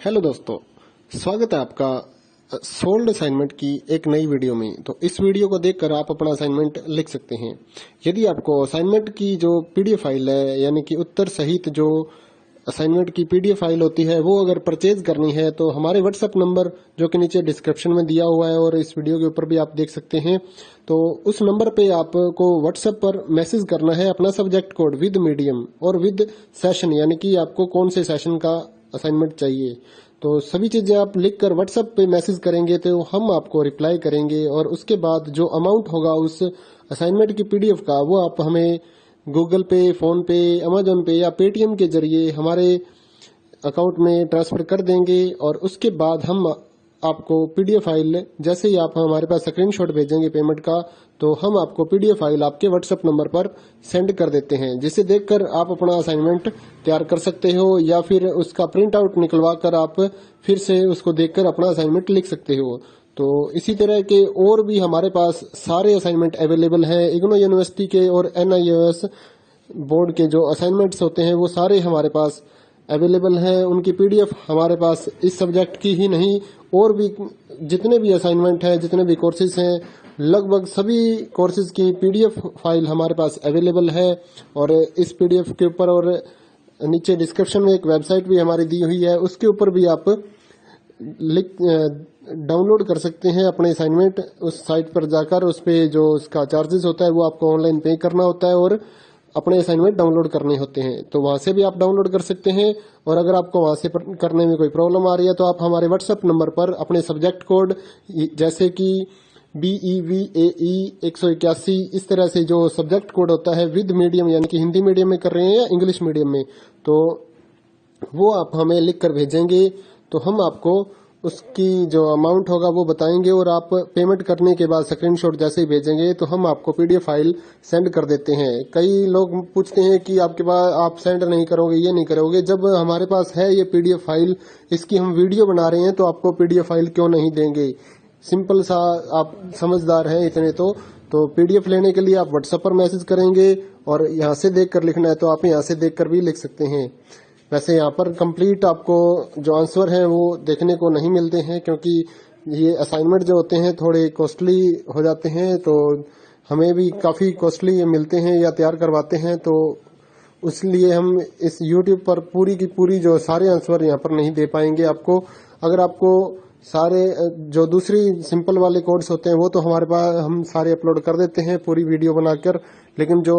Hello दोस्तों, स्वागत है आपका सोल्ड असाइनमेंट की एक नई वीडियो में। तो इस वीडियो को देखकर आप अपना असाइनमेंट लिख सकते हैं। यदि आपको असाइनमेंट की जो पीडीएफ फाइल है, यानी कि उत्तर सहित जो असाइनमेंट की पीडीएफ फाइल होती है, वो अगर परचेज करनी है तो हमारे व्हाट्सएप नंबर जो कि नीचे डिस्क्रिप्शन में दिया हुआ है और इस वीडियो के ऊपर भी आप देख सकते हैं, तो उस नंबर पे आपको व्हाट्सएप पर मैसेज करना है अपना सब्जेक्ट कोड विद मीडियम और विद सेशन, यानी कि आपको कौन से सेशन का असाइनमेंट चाहिए। तो सभी चीजें आप लिखकर व्हाट्सएप पे मैसेज करेंगे तो हम आपको रिप्लाई करेंगे और उसके बाद जो अमाउंट होगा उस असाइनमेंट की पीडीएफ का, वो आप हमें गूगल पे, फोन पे, अमेजोन पे या पेटीएम के जरिए हमारे अकाउंट में ट्रांसफर कर देंगे। और उसके बाद हम आपको पीडीएफ फाइल, जैसे ही आप हमारे पास स्क्रीनशॉट भेजेंगे पेमेंट का, तो हम आपको पीडीएफ फाइल आपके व्हाट्सएप नंबर पर सेंड कर देते हैं, जिसे देखकर आप अपना असाइनमेंट तैयार कर सकते हो या फिर उसका प्रिंट आउट निकलवा कर आप फिर से उसको देखकर अपना असाइनमेंट लिख सकते हो। तो इसी तरह के और भी हमारे पास सारे असाइनमेंट अवेलेबल हैं। इग्नो यूनिवर्सिटी के और NIOS बोर्ड के जो असाइनमेंट्स होते हैं वो सारे हमारे पास अवेलेबल हैं। उनकी पीडीएफ हमारे पास इस सब्जेक्ट की ही नहीं, और भी जितने भी असाइनमेंट हैं, जितने भी कोर्सेज हैं, लगभग सभी कोर्सेज की पीडीएफ फाइल हमारे पास अवेलेबल है। और इस पीडीएफ के ऊपर और नीचे डिस्क्रिप्शन में एक वेबसाइट भी हमारी दी हुई है, उसके ऊपर भी आप डाउनलोड कर सकते हैं अपने असाइनमेंट। उस साइट पर जाकर उस पे जो उसका चार्जेस होता है वो आपको ऑनलाइन पे करना होता है और अपने असाइनमेंट डाउनलोड करने होते हैं। तो वहां से भी आप डाउनलोड कर सकते हैं। और अगर आपको वहां से करने में कोई प्रॉब्लम आ रही है तो आप हमारे व्हाट्सएप नंबर पर अपने सब्जेक्ट कोड, जैसे कि BEVAE 181, इस तरह से जो सब्जेक्ट कोड होता है विद मीडियम, यानी कि हिंदी मीडियम में कर रहे हैं या इंग्लिश मीडियम में, तो वो आप हमें लिख कर भेजेंगे तो हम आपको उसकी जो अमाउंट होगा वो बताएंगे। और आप पेमेंट करने के बाद स्क्रीनशॉट जैसे ही भेजेंगे तो हम आपको पीडीएफ फाइल सेंड कर देते हैं। कई लोग पूछते हैं कि आपके पास आप सेंड नहीं करोगे, ये नहीं करोगे। जब हमारे पास है ये पीडीएफ फाइल, इसकी हम वीडियो बना रहे हैं, तो आपको पीडीएफ फाइल क्यों नहीं देंगे। सिंपल सा, आप समझदार हैं इतने तो पीडीएफ लेने के लिए आप व्हाट्सएप पर मैसेज करेंगे और यहाँ से देख कर लिखना है तो आप यहाँ से देख कर भी लिख सकते हैं। वैसे यहाँ पर कंप्लीट आपको जो आंसर है वो देखने को नहीं मिलते हैं, क्योंकि ये असाइनमेंट जो होते हैं थोड़े कॉस्टली हो जाते हैं, तो हमें भी काफी कॉस्टली मिलते हैं या तैयार करवाते हैं। तो इसलिए हम इस YouTube पर पूरी की पूरी जो सारे आंसर यहाँ पर नहीं दे पाएंगे आपको। अगर आपको सारे जो दूसरी सिंपल वाले कोड्स होते हैं वो तो हमारे पास हम सारे अपलोड कर देते हैं पूरी वीडियो बनाकर, लेकिन जो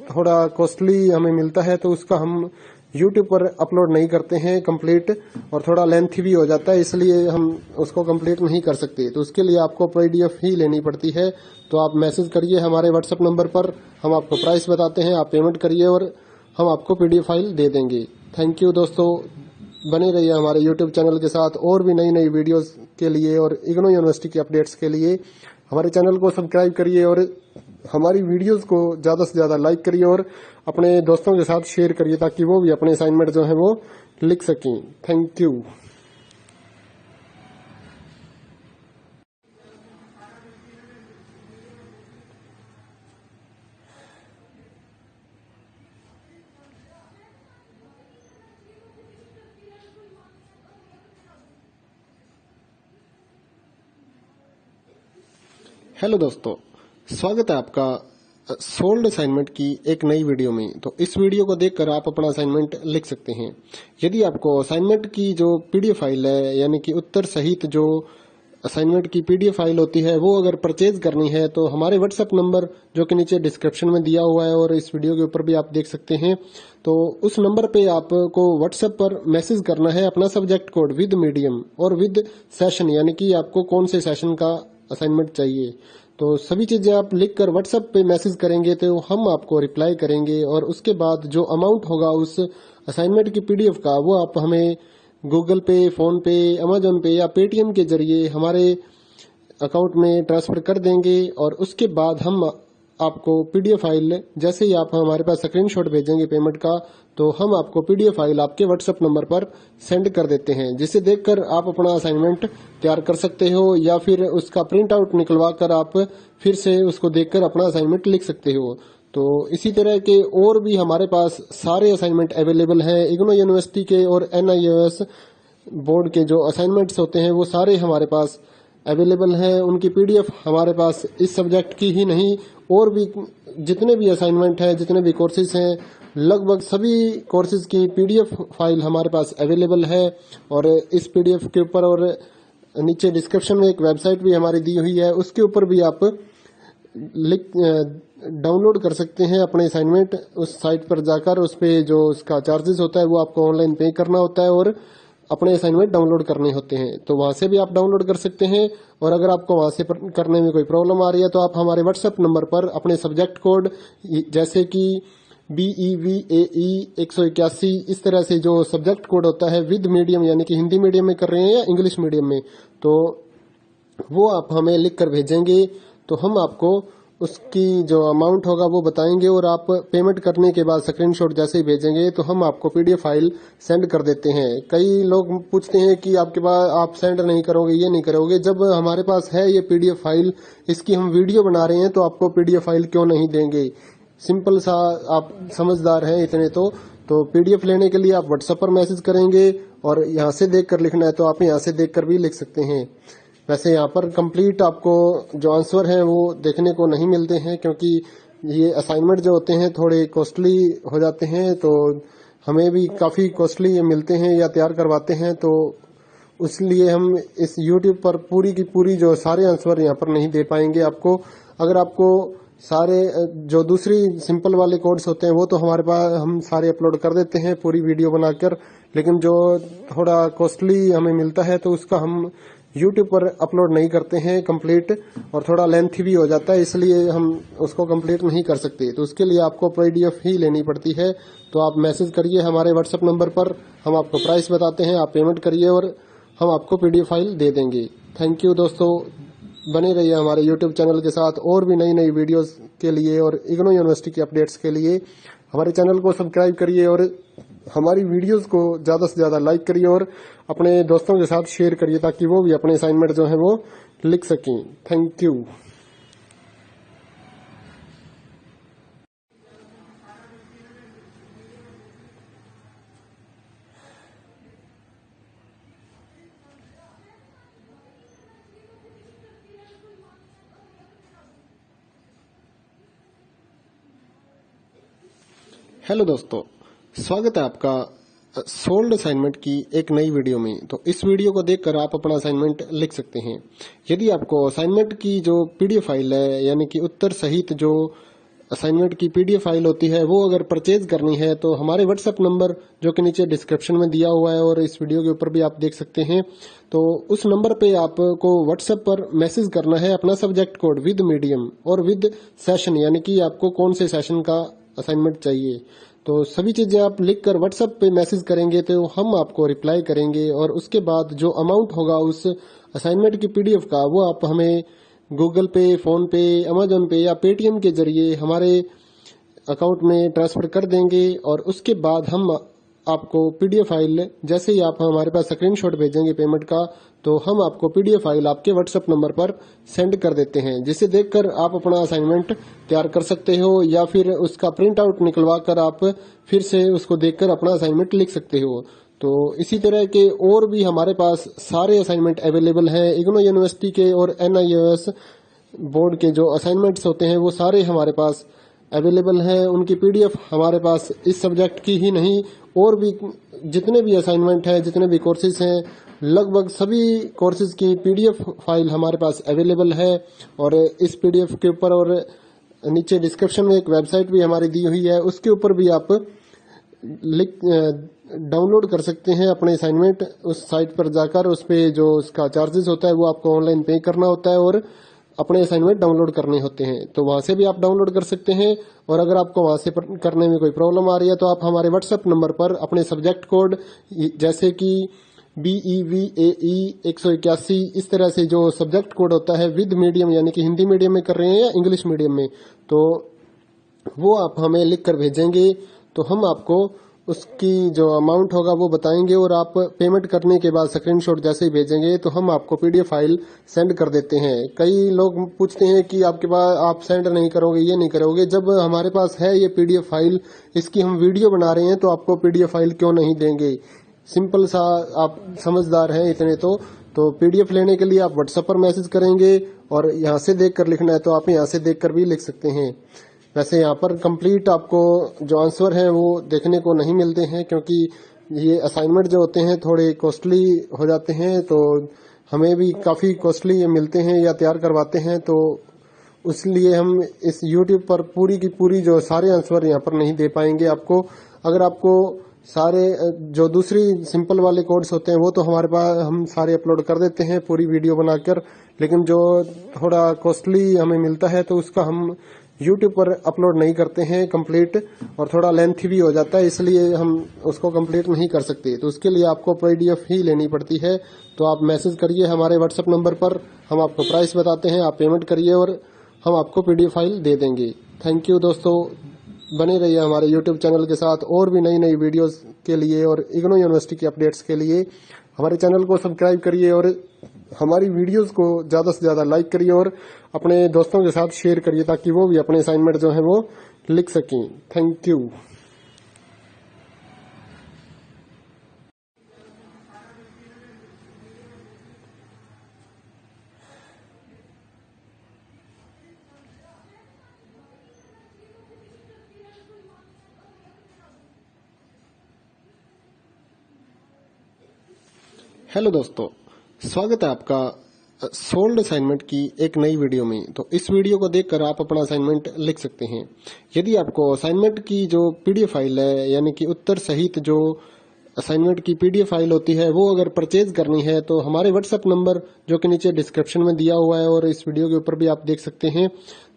थोड़ा कॉस्टली हमें मिलता है तो उसका हम YouTube पर अपलोड नहीं करते हैं कंप्लीट, और थोड़ा लेंथी भी हो जाता है, इसलिए हम उसको कंप्लीट नहीं कर सकते। तो उसके लिए आपको पीडीएफ ही लेनी पड़ती है। तो आप मैसेज करिए हमारे व्हाट्सएप नंबर पर, हम आपको प्राइस बताते हैं, आप पेमेंट करिए और हम आपको पीडीएफ फाइल दे देंगे। थैंक यू दोस्तों, बने रहिए हमारे YouTube चैनल के साथ और भी नई नई वीडियोस के लिए और इग्नो यूनिवर्सिटी के अपडेट्स के लिए हमारे चैनल को सब्सक्राइब करिए और हमारी वीडियोस को ज्यादा से ज्यादा लाइक करिए और अपने दोस्तों के साथ शेयर करिए, ताकि वो भी अपने असाइनमेंट जो है वो लिख सकें। Thank you. हेलो दोस्तों, स्वागत है आपका सोल्ड असाइनमेंट की एक नई वीडियो में। तो इस वीडियो को देखकर आप अपना असाइनमेंट लिख सकते हैं। यदि आपको असाइनमेंट की जो पीडीएफ फाइल है, यानी कि उत्तर सहित जो असाइनमेंट की पीडीएफ फाइल होती है, वो अगर परचेज करनी है तो हमारे व्हाट्सएप नंबर जो कि नीचे डिस्क्रिप्शन में दिया हुआ है और इस वीडियो के ऊपर भी आप देख सकते हैं, तो उस नंबर पे आपको व्हाट्सएप पर मैसेज करना है अपना सब्जेक्ट कोड विद मीडियम और विद सेशन, यानी कि आपको कौन से सेशन का असाइनमेंट चाहिए। तो सभी चीजें आप लिखकर व्हाट्सएप पे मैसेज करेंगे तो हम आपको रिप्लाई करेंगे। और उसके बाद जो अमाउंट होगा उस असाइनमेंट की पीडीएफ का, वो आप हमें गूगल पे, फोन पे, अमेजोन पे या पेटीएम के जरिए हमारे अकाउंट में ट्रांसफर कर देंगे। और उसके बाद हम आपको पीडीएफ फाइल, जैसे ही आप हमारे पास स्क्रीनशॉट भेजेंगे पेमेंट का, तो हम आपको पीडीएफ फाइल आपके व्हाट्सएप नंबर पर सेंड कर देते हैं, जिसे देखकर आप अपना असाइनमेंट तैयार कर सकते हो या फिर उसका प्रिंट आउट निकलवा कर आप फिर से उसको देखकर अपना असाइनमेंट लिख सकते हो। तो इसी तरह के और भी हमारे पास सारे असाइनमेंट अवेलेबल हैं। इग्नो यूनिवर्सिटी के और NIOS बोर्ड के जो असाइनमेंट्स होते हैं वो सारे हमारे पास अवेलेबल हैं। उनकी पीडीएफ हमारे पास इस सब्जेक्ट की ही नहीं और भी जितने भी असाइनमेंट हैं, जितने भी कोर्सेज हैं, लगभग सभी कोर्सेज की पीडीएफ फाइल हमारे पास अवेलेबल है। और इस पीडीएफ के ऊपर और नीचे डिस्क्रिप्शन में एक वेबसाइट भी हमारी दी हुई है, उसके ऊपर भी आप डाउनलोड कर सकते हैं अपने असाइनमेंट। उस साइट पर जाकर उस पे जो उसका चार्जेस होता है वो आपको ऑनलाइन पे करना होता है और अपने असाइनमेंट डाउनलोड करने होते हैं। तो वहां से भी आप डाउनलोड कर सकते हैं। और अगर आपको वहां से करने में कोई प्रॉब्लम आ रही है तो आप हमारे व्हाट्सएप नंबर पर अपने सब्जेक्ट कोड जैसे कि BEVAE 181 इस तरह से जो सब्जेक्ट कोड होता है विद मीडियम यानी कि हिंदी मीडियम में कर रहे हैं या इंग्लिश मीडियम में, तो वो आप हमें लिख कर भेजेंगे तो हम आपको उसकी जो अमाउंट होगा वो बताएंगे और आप पेमेंट करने के बाद स्क्रीनशॉट जैसे ही भेजेंगे तो हम आपको पीडीएफ फाइल सेंड कर देते हैं। कई लोग पूछते हैं कि आपके पास आप सेंड नहीं करोगे, ये नहीं करोगे। जब हमारे पास है ये पीडीएफ फाइल, इसकी हम वीडियो बना रहे हैं तो आपको पीडीएफ फाइल क्यों नहीं देंगे। सिंपल सा, आप समझदार हैं इतने तो पीडीएफ लेने के लिए आप व्हाट्सएप पर मैसेज करेंगे और यहाँ से देख कर लिखना है तो आप यहाँ से देख कर भी लिख सकते हैं। वैसे यहाँ पर कंप्लीट आपको जो आंसर है वो देखने को नहीं मिलते हैं क्योंकि ये असाइनमेंट जो होते हैं थोड़े कॉस्टली हो जाते हैं, तो हमें भी काफ़ी कॉस्टली ये मिलते हैं या तैयार करवाते हैं, तो इसलिए हम इस YouTube पर पूरी की पूरी जो सारे आंसर यहाँ पर नहीं दे पाएंगे आपको। अगर आपको सारे जो दूसरी सिंपल वाले कोड्स होते हैं वो तो हमारे पास हम सारे अपलोड कर देते हैं पूरी वीडियो बनाकर, लेकिन जो थोड़ा कॉस्टली हमें मिलता है तो उसका हम YouTube पर अपलोड नहीं करते हैं कंप्लीट, और थोड़ा लेंथी भी हो जाता है, इसलिए हम उसको कंप्लीट नहीं कर सकते। तो उसके लिए आपको पीडीएफ ही लेनी पड़ती है। तो आप मैसेज करिए हमारे व्हाट्सएप नंबर पर, हम आपको प्राइस बताते हैं, आप पेमेंट करिए और हम आपको पीडीएफ फाइल दे देंगे। थैंक यू दोस्तों, बने रहिए हमारे YouTube चैनल के साथ और भी नई नई वीडियोस के लिए और इग्नू यूनिवर्सिटी के अपडेट्स के लिए हमारे चैनल को सब्सक्राइब करिए और हमारी वीडियोस को ज़्यादा से ज़्यादा लाइक करिए और अपने दोस्तों के साथ शेयर करिए ताकि वो भी अपने असाइनमेंट जो है वो लिख सकें। Thank you. हेलो दोस्तों, स्वागत है आपका सोल्ड असाइनमेंट की एक नई वीडियो में। तो इस वीडियो को देखकर आप अपना असाइनमेंट लिख सकते हैं। यदि आपको असाइनमेंट की जो पीडीएफ फाइल है यानी कि उत्तर सहित जो असाइनमेंट की पीडीएफ फाइल होती है वो अगर परचेज करनी है तो हमारे व्हाट्सएप नंबर जो कि नीचे डिस्क्रिप्शन में दिया हुआ है और इस वीडियो के ऊपर भी आप देख सकते हैं, तो उस नंबर पे आपको व्हाट्सएप पर मैसेज करना है अपना सब्जेक्ट कोड विद मीडियम और विद सेशन, यानी कि आपको कौन से सेशन का असाइनमेंट चाहिए। तो सभी चीजें आप लिखकर व्हाट्सएप पे मैसेज करेंगे तो हम आपको रिप्लाई करेंगे और उसके बाद जो अमाउंट होगा उस असाइनमेंट की पीडीएफ का वो आप हमें गूगल पे, फोन पे, अमेजोन पे या पेटीएम के जरिए हमारे अकाउंट में ट्रांसफर कर देंगे। और उसके बाद हम आपको पीडीएफ फाइल जैसे ही आप हमारे पास स्क्रीनशॉट भेजेंगे पेमेंट का, तो हम आपको पीडीएफ फाइल आपके व्हाट्सएप नंबर पर सेंड कर देते हैं, जिसे देखकर आप अपना असाइनमेंट तैयार कर सकते हो या फिर उसका प्रिंट आउट निकलवा कर आप फिर से उसको देखकर अपना असाइनमेंट लिख सकते हो। तो इसी तरह के और भी हमारे पास सारे असाइनमेंट अवेलेबल हैं। इग्नू यूनिवर्सिटी के और NIOS बोर्ड के जो असाइनमेंट्स होते हैं वो सारे हमारे पास अवेलेबल हैं। उनकी पीडीएफ हमारे पास इस सब्जेक्ट की ही नहीं और भी जितने भी असाइनमेंट हैं, जितने भी कोर्सेज हैं, लगभग सभी कोर्सेज की पीडीएफ फाइल हमारे पास अवेलेबल है। और इस पीडीएफ के ऊपर और नीचे डिस्क्रिप्शन में एक वेबसाइट भी हमारी दी हुई है, उसके ऊपर भी आप डाउनलोड कर सकते हैं अपने असाइनमेंट। उस साइट पर जाकर उस पे जो उसका चार्जेस होता है वो आपको ऑनलाइन पे करना होता है और अपने असाइनमेंट डाउनलोड करने होते हैं। तो वहां से भी आप डाउनलोड कर सकते हैं। और अगर आपको वहां से करने में कोई प्रॉब्लम आ रही है तो आप हमारे व्हाट्सएप नंबर पर अपने सब्जेक्ट कोड जैसे कि BEVAE 181 इस तरह से जो सब्जेक्ट कोड होता है विद मीडियम यानी कि हिंदी मीडियम में कर रहे हैं या इंग्लिश मीडियम में, तो वो आप हमें लिख कर भेजेंगे तो हम आपको उसकी जो अमाउंट होगा वो बताएंगे और आप पेमेंट करने के बाद स्क्रीनशॉट जैसे ही भेजेंगे तो हम आपको पीडीएफ फाइल सेंड कर देते हैं। कई लोग पूछते हैं कि आपके पास आप सेंड नहीं करोगे, ये नहीं करोगे। जब हमारे पास है ये पीडीएफ फाइल, इसकी हम वीडियो बना रहे हैं तो आपको पीडीएफ फाइल क्यों नहीं देंगे। सिंपल सा, आप समझदार हैं इतने तो पीडीएफ लेने के लिए आप व्हाट्सएप पर मैसेज करेंगे और यहाँ से देखकर लिखना है तो आप यहाँ से देखकर भी लिख सकते हैं। वैसे यहाँ पर कंप्लीट आपको जो आंसर है वो देखने को नहीं मिलते हैं, क्योंकि ये असाइनमेंट जो होते हैं थोड़े कॉस्टली हो जाते हैं, तो हमें भी काफ़ी कॉस्टली मिलते हैं या तैयार करवाते हैं, तो इसलिए हम इस YouTube पर पूरी की पूरी जो सारे आंसर यहाँ पर नहीं दे पाएंगे आपको। अगर आपको सारे जो दूसरी सिंपल वाले कोड्स होते हैं वो तो हमारे पास हम सारे अपलोड कर देते हैं पूरी वीडियो बनाकर, लेकिन जो थोड़ा कॉस्टली हमें मिलता है तो उसका हम YouTube पर अपलोड नहीं करते हैं कंप्लीट, और थोड़ा लेंथी भी हो जाता है, इसलिए हम उसको कंप्लीट नहीं कर सकते। तो उसके लिए आपको PDF ही लेनी पड़ती है। तो आप मैसेज करिए हमारे व्हाट्सएप नंबर पर, हम आपको प्राइस बताते हैं, आप पेमेंट करिए और हम आपको PDF फाइल दे देंगे। थैंक यू दोस्तों, बने रहिए हमारे YouTube चैनल के साथ और भी नई नई वीडियोस के लिए और इग्नू यूनिवर्सिटी की अपडेट्स के लिए हमारे चैनल को सब्सक्राइब करिए और हमारी वीडियोस को ज़्यादा से ज़्यादा लाइक करिए और अपने दोस्तों के साथ शेयर करिए ताकि वो भी अपने असाइनमेंट जो है वो लिख सकें। Thank you. हेलो दोस्तों, स्वागत है आपका सोल्ड असाइनमेंट की एक नई वीडियो में। तो इस वीडियो को देखकर आप अपना असाइनमेंट लिख सकते हैं। यदि आपको असाइनमेंट की जो PDF फाइल है, यानी कि उत्तर सहित जो असाइनमेंट की PDF फाइल होती है, वो अगर परचेज करनी है तो हमारे व्हाट्सएप नंबर जो कि नीचे डिस्क्रिप्शन में दिया हुआ है और इस वीडियो के ऊपर भी आप देख सकते हैं,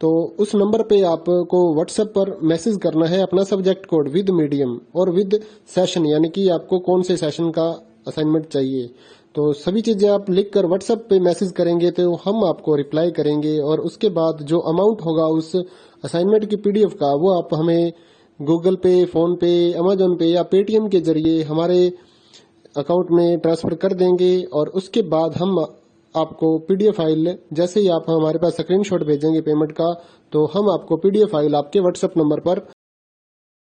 तो उस नंबर पे आपको व्हाट्सएप पर मैसेज करना है अपना सब्जेक्ट कोड विद मीडियम और विद सेशन, यानी कि आपको कौन से सेशन का असाइनमेंट चाहिए। तो सभी चीजें आप लिखकर व्हाट्सएप पे मैसेज करेंगे तो हम आपको रिप्लाई करेंगे, और उसके बाद जो अमाउंट होगा उस असाइनमेंट की PDF का वो आप हमें गूगल पे, फोन पे, अमेजोन पे या पेटीएम के जरिए हमारे अकाउंट में ट्रांसफर कर देंगे। और उसके बाद हम आपको PDF फाइल, जैसे ही आप हमारे पास स्क्रीनशॉट भेजेंगे पेमेंट का, तो हम आपको PDF फाइल आपके व्हाट्सएप नंबर पर